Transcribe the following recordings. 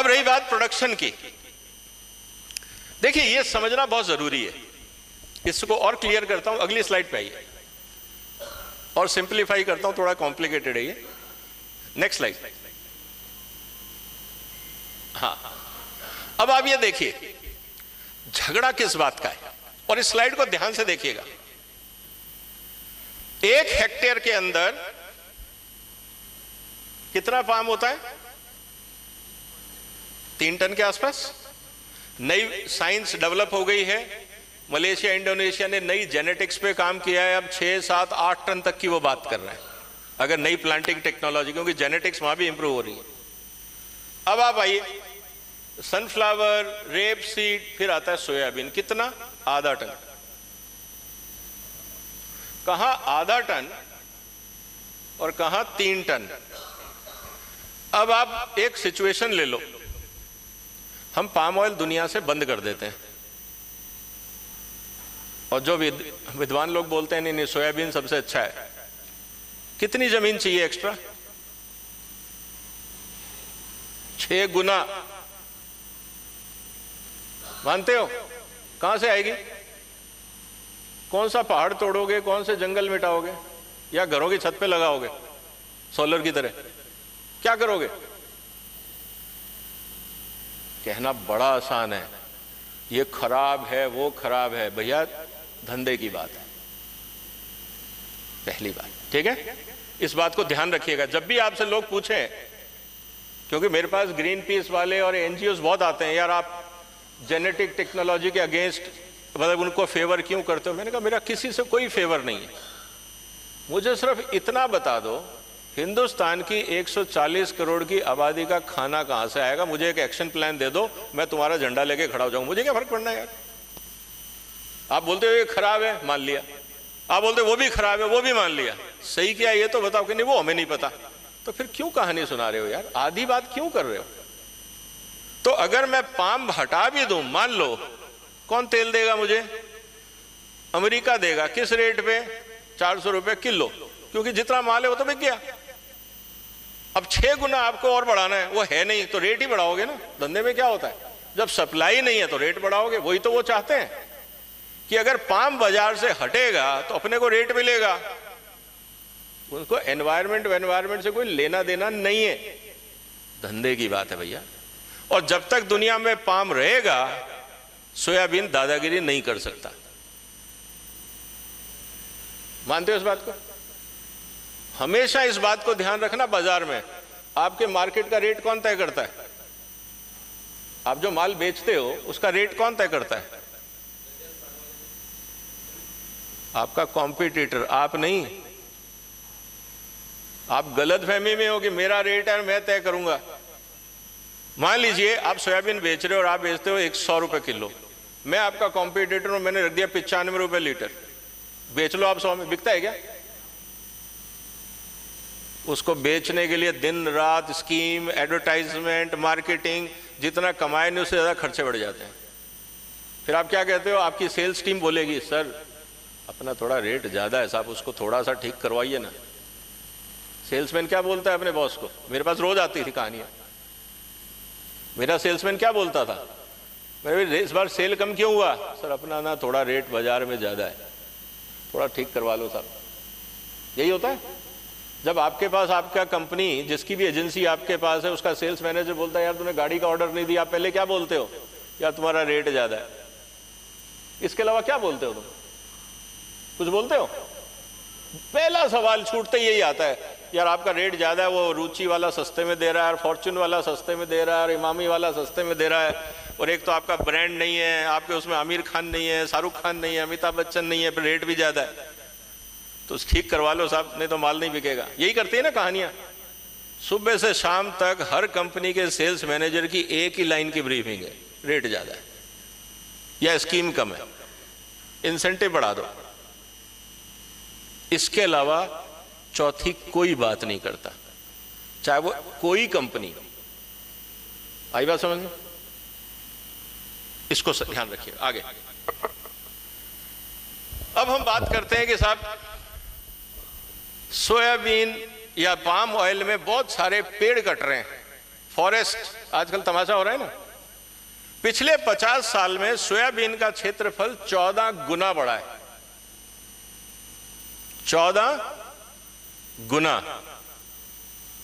अब रही बात प्रोडक्शन की, देखिए ये समझना बहुत जरूरी है। इसको और क्लियर करता हूं, अगली स्लाइड पे आइए, और सिंप्लीफाई करता हूं, थोड़ा कॉम्प्लिकेटेड है ये। Next slide. हाँ, अब आप ये देखिए झगड़ा किस बात का है, और इस स्लाइड को ध्यान से देखिएगा। 1 हेक्टेयर के अंदर कितना पाम होता है? 3 टन के आसपास। नई साइंस डेवलप हो गई है, मलेशिया इंडोनेशिया ने नई जेनेटिक्स पे काम किया है, अब 6, 7, 8 टन तक की वो बात कर रहे हैं, अगर नई प्लांटिंग टेक्नोलॉजी, क्योंकि जेनेटिक्स वहां भी इंप्रूव हो रही है। अब आप आइए, सनफ्लावर, रेप सीड, फिर आता है सोयाबीन, कितना? आधा टन। कहां आधा टन और कहां 3 टन। अब आप एक सिचुएशन ले लो, हम पाम ऑयल दुनिया से बंद कर देते हैं, और जो विद्वान लोग बोलते हैं नहीं सोयाबीन सबसे अच्छा है। कितनी जमीन चाहिए एक्स्ट्रा? 6 गुना। मानते हो? कहां से आएगी? कौन सा पहाड़ तोड़ोगे, कौन से जंगल मिटाओगे, या घरों की छत पे लगाओगे सोलर की तरह? क्या करोगे? कहना बड़ा आसान है, ये खराब है, वो खराब है। भैया धंधे की बात है, पहली बात, ठीक है? इस बात को ध्यान रखिएगा जब भी आपसे लोग पूछें, क्योंकि मेरे पास ग्रीन पीस वाले और एनजीओ बहुत आते हैं, यार आप जेनेटिक टेक्नोलॉजी के अगेंस्ट, मतलब उनको फेवर क्यों करते हो? मैंने कहा मेरा किसी से कोई फेवर नहीं है, मुझे सिर्फ इतना बता दो हिंदुस्तान की 140 करोड़ की आबादी का खाना कहां से आएगा, मुझे एक एक्शन प्लान दे दो, मैं तुम्हारा झंडा लेके खड़ा हो जाऊं, मुझे क्या फर्क पड़ना है यार। आप बोलते हो ये खराब है, मान लिया, आप बोलते हो वो भी खराब है, वो भी मान लिया, सही क्या है ये तो बताओ कि नहीं वो हमें नहीं पता, तो फिर क्यों कहानी सुना रहे हो यार, आधी बात क्यों कर रहे हो? तो अगर मैं पाम हटा भी दूं, मान लो, कौन तेल देगा मुझे? अमेरिका देगा। किस रेट पे? 400 रुपए किलो, क्योंकि जितना माल है वो तो बिक गया। अब 6 गुना आपको और बढ़ाना है, वो है नहीं तो रेट ही बढ़ाओगे ना। धंधे में क्या होता है, जब सप्लाई नहीं है तो रेट बढ़ाओगे, वही तो वो चाहते हैं कि अगर पाम बाजार से हटेगा तो अपने को रेट मिलेगा। उनको एनवायरमेंट से कोई लेना देना नहीं है, धंधे की बात है भैया। और जब तक दुनिया में पाम रहेगा, सोयाबीन दादागिरी नहीं कर सकता। मानते हो इस बात को? हमेशा इस बात को ध्यान रखना, बाजार में आपके मार्केट का रेट कौन तय करता है? आप जो माल बेचते हो उसका रेट कौन तय करता है? आपका कॉम्पिटिटर, आप नहीं। आप गलत फहमी में हो कि मेरा रेट है मैं तय करूंगा। मान लीजिए आप सोयाबीन बेच रहे हो और आप बेचते हो 100 रुपए किलो, मैं आपका कॉम्पिटिटर हूं, मैंने रख दिया 95 रुपए लीटर, बेच लो आप 100 में, बिकता है क्या? उसको बेचने के लिए दिन रात स्कीम, एडवर्टाइजमेंट, मार्केटिंग, जितना कमाए नहीं उससे ज्यादा खर्चे बढ़ जाते हैं। फिर आप क्या कहते हो? आपकी सेल्स टीम बोलेगी सर अपना थोड़ा रेट ज्यादा है साहब, उसको थोड़ा सा ठीक करवाइए ना। सेल्समैन क्या बोलता है अपने बॉस को? मेरे पास रोज आती थी कहानियां। मेरा सेल्समैन क्या बोलता था? मेरे इस बार सेल कम क्यों हुआ? सर अपना ना थोड़ा रेट बाजार में ज्यादा है, थोड़ा ठीक करवा लो साहब। यही होता है जब आपके पास आपका कंपनी, जिसकी भी एजेंसी आपके पास है, उसका सेल्स मैनेजर बोलता है यार तूने गाड़ी का ऑर्डर नहीं दिया, आप पहले क्या बोलते हो? यार तुम्हारा रेट ज्यादा है। इसके अलावा क्या बोलते हो तुम? कुछ बोलते हो? पहला सवाल छूटते यही आता है, यार आपका रेट ज्यादा है, वो रुचि वाला सस्ते में दे रहा है, फॉर्च्यून वाला सस्ते में दे रहा है, और इमामी वाला सस्ते में दे रहा है, और एक तो आपका ब्रांड नहीं है, आपके उसमें आमिर खान नहीं है, शाहरुख खान नहीं है, अमिताभ बच्चन नहीं है, फिर रेट भी ज्यादा है, तो ठीक करवा लो साहब, नहीं तो माल नहीं बिकेगा। यही करती है ना कहानियां। सुबह से शाम तक हर कंपनी के सेल्स मैनेजर की एक ही लाइन की ब्रीफिंग है, रेट ज्यादा है या स्कीम कम है, इंसेंटिव बढ़ा दो। इसके अलावा चौथी कोई बात नहीं करता, चाहे वो कोई कंपनी। आई बात समझ में? इसको ध्यान रखिए। आगे अब हम बात करते हैं कि साहब सोयाबीन या पाम ऑयल में बहुत सारे पेड़ कट रहे हैं, फॉरेस्ट आजकल तमाशा हो रहा है ना। पिछले 50 साल में सोयाबीन का क्षेत्रफल 14 गुना बढ़ा है, 14 गुना।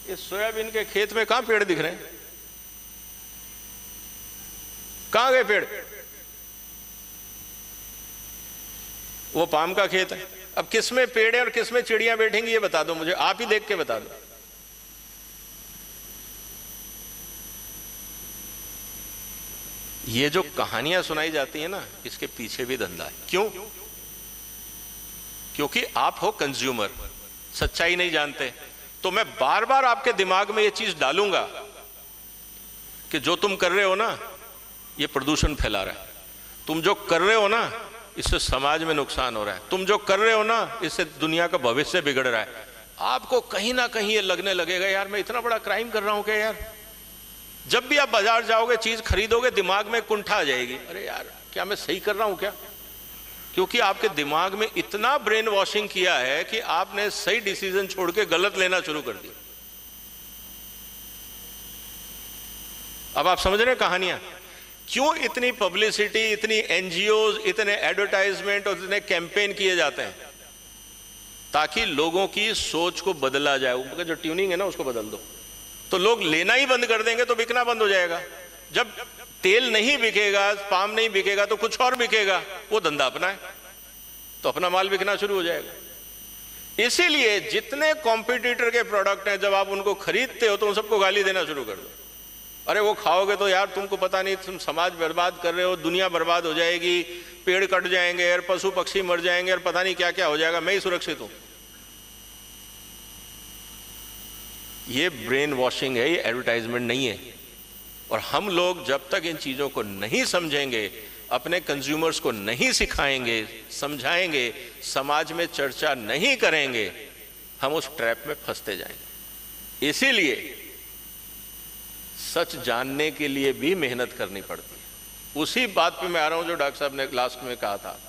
इस सोयाबीन के खेत में कहां पेड़ दिख रहे हैं? कहां गए पेड़? वो पाम का खेत है। अब किसमें पेड़ है और किसमें चिड़ियां बैठेंगी ये बता दो मुझे, आप ही देख के बता दो। ये जो कहानियां सुनाई जाती है ना, इसके पीछे भी धंधा है। क्यों? क्योंकि आप हो कंज्यूमर, सच्चाई नहीं जानते। तो मैं बार बार आपके दिमाग में ये चीज डालूंगा कि जो तुम कर रहे हो ना, ये प्रदूषण फैला रहा है। तुम जो कर रहे हो ना, इससे समाज में नुकसान हो रहा है। तुम जो कर रहे हो ना, इससे दुनिया का भविष्य बिगड़ रहा है। आपको कहीं ना कहीं ये लगने लगेगा, यार मैं इतना बड़ा क्राइम कर रहा हूं क्या यार। जब भी आप बाजार जाओगे, चीज खरीदोगे, दिमाग में कुंठा आ जाएगी, अरे यार क्या मैं सही कर रहा हूं क्या? क्योंकि आपके दिमाग में इतना ब्रेन वॉशिंग किया है कि आपने सही डिसीजन छोड़ के गलत लेना शुरू कर दिया। अब आप समझ रहे हैं कहानियां? क्यों इतनी पब्लिसिटी, इतनी एनजीओ, इतने एडवर्टाइजमेंट और इतने कैंपेन किए जाते हैं? ताकि लोगों की सोच को बदला जाए। उनका जो ट्यूनिंग है ना, उसको बदल दो। तो लोग लेना ही बंद कर देंगे तो बिकना बंद हो जाएगा। जब तेल नहीं बिकेगा, पाम नहीं बिकेगा, तो कुछ और बिकेगा। वो धंधा अपना है तो अपना माल बिकना शुरू हो जाएगा। इसीलिए जितने कॉम्पिटिटर के प्रोडक्ट हैं, जब आप उनको खरीदते हो तो उन सबको गाली देना शुरू कर दो। अरे वो खाओगे तो यार तुमको पता नहीं, तुम समाज बर्बाद कर रहे हो, दुनिया बर्बाद हो जाएगी, पेड़ कट जाएंगे और पशु पक्षी मर जाएंगे और पता नहीं क्या क्या हो जाएगा, मैं ही सुरक्षित हूं। ये ब्रेन वॉशिंग है, ये एडवर्टाइजमेंट नहीं है। और हम लोग जब तक इन चीजों को नहीं समझेंगे, अपने कंज्यूमर्स को नहीं सिखाएंगे, समझाएंगे, समाज में चर्चा नहीं करेंगे, हम उस ट्रैप में फंसते जाएंगे। इसीलिए सच जानने के लिए भी मेहनत करनी पड़ती है। उसी बात पे मैं आ रहा हूं जो डॉक्टर साहब ने लास्ट में कहा था,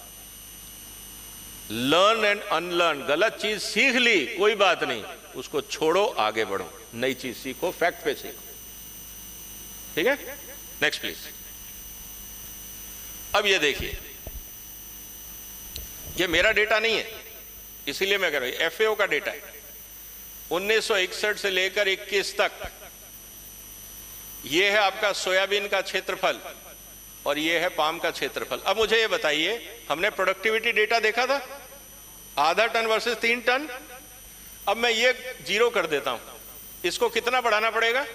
लर्न एंड अनलर्न। गलत चीज सीख ली, कोई बात नहीं, उसको छोड़ो, आगे बढ़ो, नई चीज सीखो, फैक्ट पे सीखो। ठीक है, नेक्स्ट प्लीज। अब ये देखिए, ये मेरा डेटा नहीं है, इसीलिए मैं कह रहा हूं, एफएओ का डेटा है। 1961 से लेकर 21 तक ये है आपका सोयाबीन का क्षेत्रफल और ये है पाम का क्षेत्रफल। अब मुझे ये बताइए, हमने प्रोडक्टिविटी डेटा देखा था, आधा टन वर्सेस 3 टन। अब मैं ये 0 कर देता हूं, इसको कितना बढ़ाना पड़ेगा?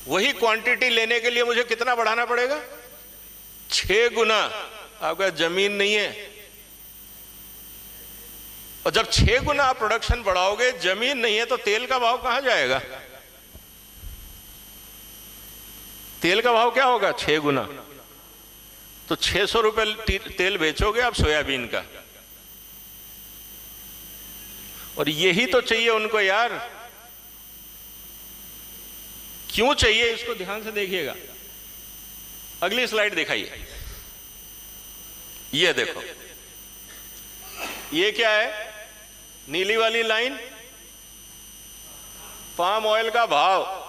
वही क्वांटिटी लेने के लिए मुझे कितना बढ़ाना पड़ेगा? 6 गुना। आपका जमीन नहीं है, और जब 6 गुना आप प्रोडक्शन बढ़ाओगे, जमीन नहीं है, तो तेल का भाव कहां जाएगा? तेल का भाव क्या होगा? 6 गुना। तो 600 रुपए तेल बेचोगे आप सोयाबीन का। और यही तो चाहिए उनको यार। क्यों चाहिए, इसको ध्यान से देखिएगा। अगली स्लाइड दिखाइए। ये देखो, ये क्या है? नीली वाली लाइन पाम ऑयल का भाव,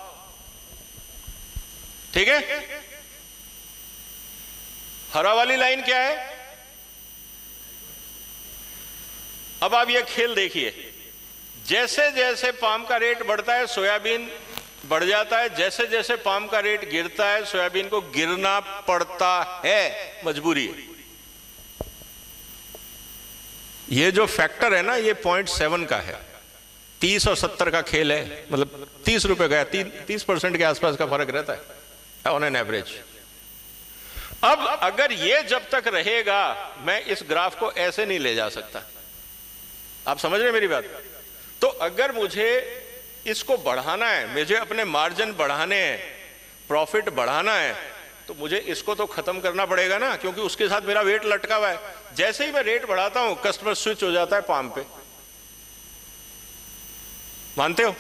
ठीक है। हरा वाली लाइन क्या है? अब आप ये खेल देखिए, जैसे जैसे पाम का रेट बढ़ता है, सोयाबीन बढ़ जाता है। जैसे जैसे पाम का रेट गिरता है, सोयाबीन को गिरना पड़ता है, मजबूरी है। ये जो फैक्टर है ना, ये 0.7 का है। 30 और 70 का खेल है, मतलब 30 रुपए का, 30% के आसपास का फर्क रहता है ऑन एन एवरेज। अब अगर ये जब तक रहेगा, मैं इस ग्राफ को ऐसे नहीं ले जा सकता। आप समझ रहे हैं मेरी बात? तो अगर मुझे इसको बढ़ाना है, मुझे अपने मार्जिन बढ़ाने हैं, प्रॉफिट बढ़ाना है, तो मुझे इसको तो खत्म करना पड़ेगा ना, क्योंकि उसके साथ मेरा वेट लटका हुआ है। जैसे ही मैं रेट बढ़ाता हूं, कस्टमर स्विच हो जाता है पाम पे। मानते हो?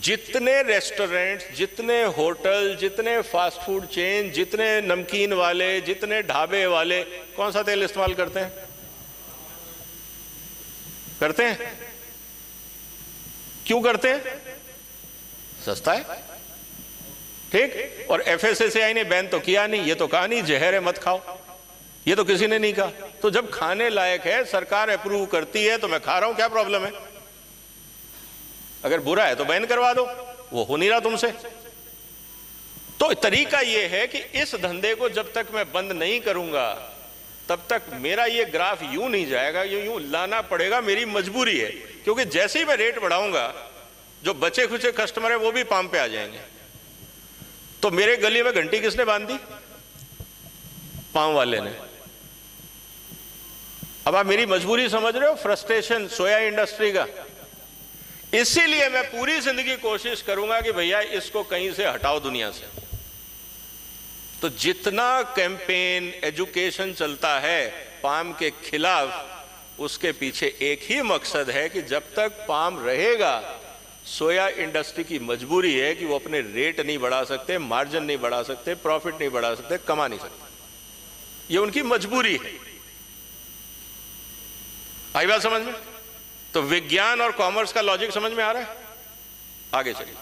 जितने रेस्टोरेंट, जितने होटल, जितने फास्ट फूड चेन, जितने नमकीन वाले, जितने ढाबे वाले, कौन सा तेल इस्तेमाल करते हैं? करते हैं? क्यों करते हैं? सस्ता है, ठीक। और FSSAI ने बैन तो किया नहीं, ये तो कहा नहीं जहर है मत खाओ, ये तो किसी ने नहीं कहा। तो जब खाने लायक है, सरकार अप्रूव करती है, तो मैं खा रहा हूं, क्या प्रॉब्लम है? अगर बुरा है तो बैन करवा दो, वो हो नहीं रहा तुमसे। तो तरीका ये है कि इस धंधे को जब तक मैं बंद नहीं करूंगा तब तक मेरा ये ग्राफ यूं नहीं जाएगा, यूं लाना पड़ेगा, मेरी मजबूरी है। क्योंकि जैसे ही मैं रेट बढ़ाऊंगा, जो बचे खुचे कस्टमर है वो भी पाम पे आ जाएंगे। तो मेरे गली में घंटी किसने बांध दी? पाम वाले ने। अब आप मेरी मजबूरी समझ रहे हो, फ्रस्ट्रेशन सोया इंडस्ट्री का। इसीलिए मैं पूरी जिंदगी कोशिश करूंगा कि भैया इसको कहीं से हटाओ दुनिया से। तो जितना कैंपेन एजुकेशन चलता है पाम के खिलाफ, उसके पीछे एक ही मकसद है कि जब तक पाम रहेगा, सोया इंडस्ट्री की मजबूरी है कि वो अपने रेट नहीं बढ़ा सकते, मार्जिन नहीं बढ़ा सकते, प्रॉफिट नहीं बढ़ा सकते, कमा नहीं सकते। ये उनकी मजबूरी है। आई बात समझ में? तो विज्ञान और कॉमर्स का लॉजिक समझ में आ रहा है? आगे चलिए।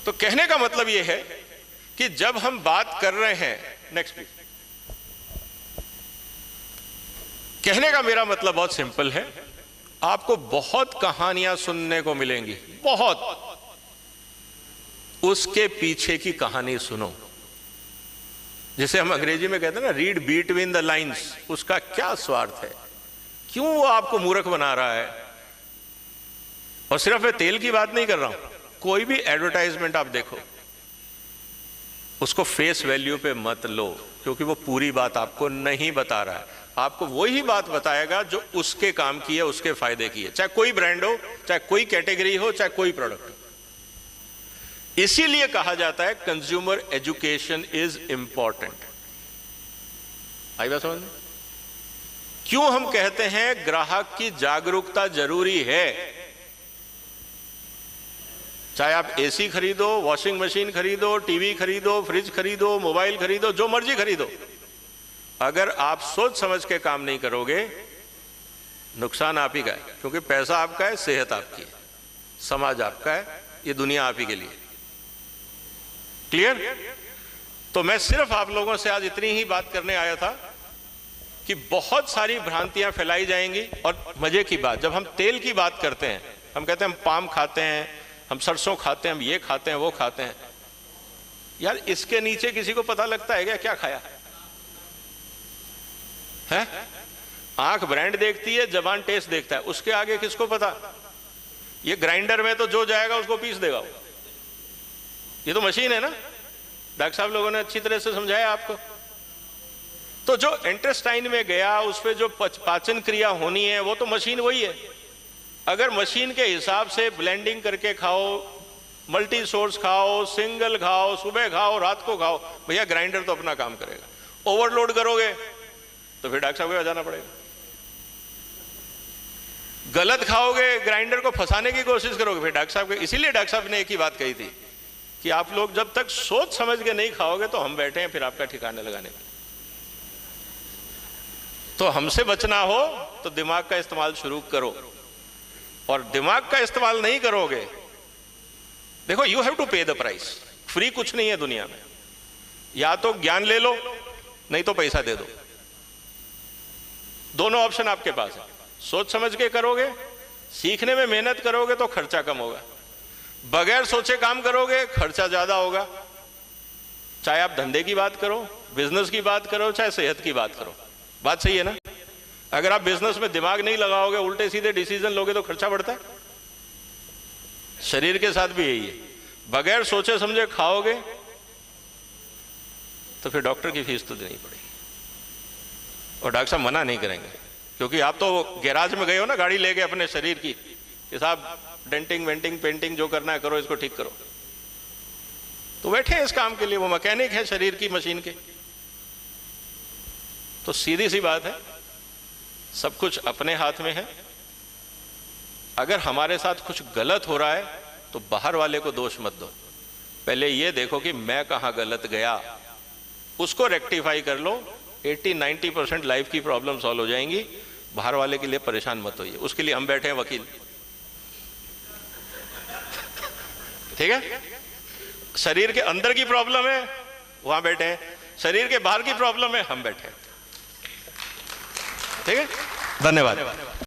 तो कहने का मतलब यह है कि जब हम बात कर रहे हैं, नेक्स्ट प्लीज। कहने का मेरा मतलब बहुत सिंपल है, आपको बहुत कहानियां सुनने को मिलेंगी, बहुत। उसके पीछे की कहानी सुनो, जिसे हम अंग्रेजी में कहते हैं ना, रीड बिटवीन द लाइंस। उसका क्या स्वार्थ है, क्यों वो आपको मूर्ख बना रहा है? और सिर्फ मैं तेल की बात नहीं कर रहा हूं, कोई भी एडवर्टाइजमेंट आप देखो, उसको फेस वैल्यू पे मत लो, क्योंकि वो पूरी बात आपको नहीं बता रहा है। आपको वही बात बताएगा जो उसके काम की है, उसके फायदे की है, चाहे कोई ब्रांड हो, चाहे कोई कैटेगरी हो, चाहे कोई प्रोडक्ट हो। इसीलिए कहा जाता है कंज्यूमर एजुकेशन इज इंपॉर्टेंट। आई बात समझ में? क्यों हम कहते हैं ग्राहक की जागरूकता जरूरी है? चाहे आप एसी खरीदो, वॉशिंग मशीन खरीदो, टीवी खरीदो, फ्रिज खरीदो, मोबाइल खरीदो, जो मर्जी खरीदो, अगर आप सोच समझ के काम नहीं करोगे, नुकसान आप ही का है। क्योंकि पैसा आपका है, सेहत आपकी है, समाज आपका है, ये दुनिया आप ही के लिए। क्लियर? तो मैं सिर्फ आप लोगों से आज इतनी ही बात करने आया था कि बहुत सारी भ्रांतियां फैलाई जाएंगी। और मजे की बात, जब हम तेल की बात करते हैं, हम कहते हैं हम पाम खाते हैं, हम सरसों खाते हैं, हम ये खाते हैं, वो खाते हैं। यार इसके नीचे किसी को पता लगता है क्या खाया है? आंख ब्रांड देखती है, जबान टेस्ट देखता है, उसके आगे किसको पता? ये ग्राइंडर में तो जो जाएगा उसको पीस देगा, ये तो मशीन है ना। डॉक्टर साहब लोगों ने अच्छी तरह से समझाया आपको। तो जो इंटेस्टाइन में गया, उस पर जो पाचन क्रिया होनी है, वो तो मशीन वही है। अगर मशीन के हिसाब से ब्लेंडिंग करके खाओ, मल्टी सोर्स खाओ, सिंगल खाओ, सुबह खाओ, रात को खाओ, भैया ग्राइंडर तो अपना काम करेगा। ओवरलोड करोगे तो फिर डॉक्टर साहब को जाना पड़ेगा। गलत खाओगे, ग्राइंडर को फंसाने की कोशिश करोगे, फिर डॉक्टर साहब को। इसीलिए डॉक्टर साहब ने एक ही बात कही थी कि आप लोग जब तक सोच समझ के नहीं खाओगे तो हम बैठे हैं फिर आपका ठिकाने लगाने में। तो हमसे बचना हो तो दिमाग का इस्तेमाल शुरू करो, और दिमाग का इस्तेमाल नहीं करोगे, देखो यू हैव टू पे द प्राइस। फ्री कुछ नहीं है दुनिया में, या तो ज्ञान ले लो, नहीं तो पैसा दे दो। दोनों ऑप्शन आपके पास है। सोच समझ के करोगे, सीखने में मेहनत करोगे तो खर्चा कम होगा। बगैर सोचे काम करोगे, खर्चा ज्यादा होगा। चाहे आप धंधे की बात करो, बिजनेस की बात करो, चाहे सेहत की बात करो, बात सही है ना? अगर आप बिजनेस में दिमाग नहीं लगाओगे, उल्टे सीधे डिसीजन लोगे तो खर्चा बढ़ता है। शरीर के साथ भी यही है। बगैर सोचे समझे खाओगे तो फिर डॉक्टर की फीस तो देनी पड़ेगी, और डॉक्टर साहब मना नहीं करेंगे, क्योंकि आप तो गैराज में गए हो ना गाड़ी लेके अपने शरीर की, कि साहब डेंटिंग वेंटिंग पेंटिंग जो करना है करो, इसको ठीक करो। तो बैठे हैं इस काम के लिए, वो मैकेनिक है शरीर की, मशीन के। तो सीधी सी बात है, सब कुछ अपने हाथ में है। अगर हमारे साथ कुछ गलत हो रहा है तो बाहर वाले को दोष मत दो, पहले ये देखो कि मैं कहां गलत गया, उसको रेक्टिफाई कर लो। 80-90% लाइफ की प्रॉब्लम सॉल्व हो जाएंगी। बाहर वाले के लिए परेशान मत होइए, उसके लिए हम बैठे हैं वकील। ठीक है, शरीर के अंदर की प्रॉब्लम है वहां बैठे हैं, शरीर के बाहर की प्रॉब्लम है हम बैठे हैं। ठीक है, धन्यवाद।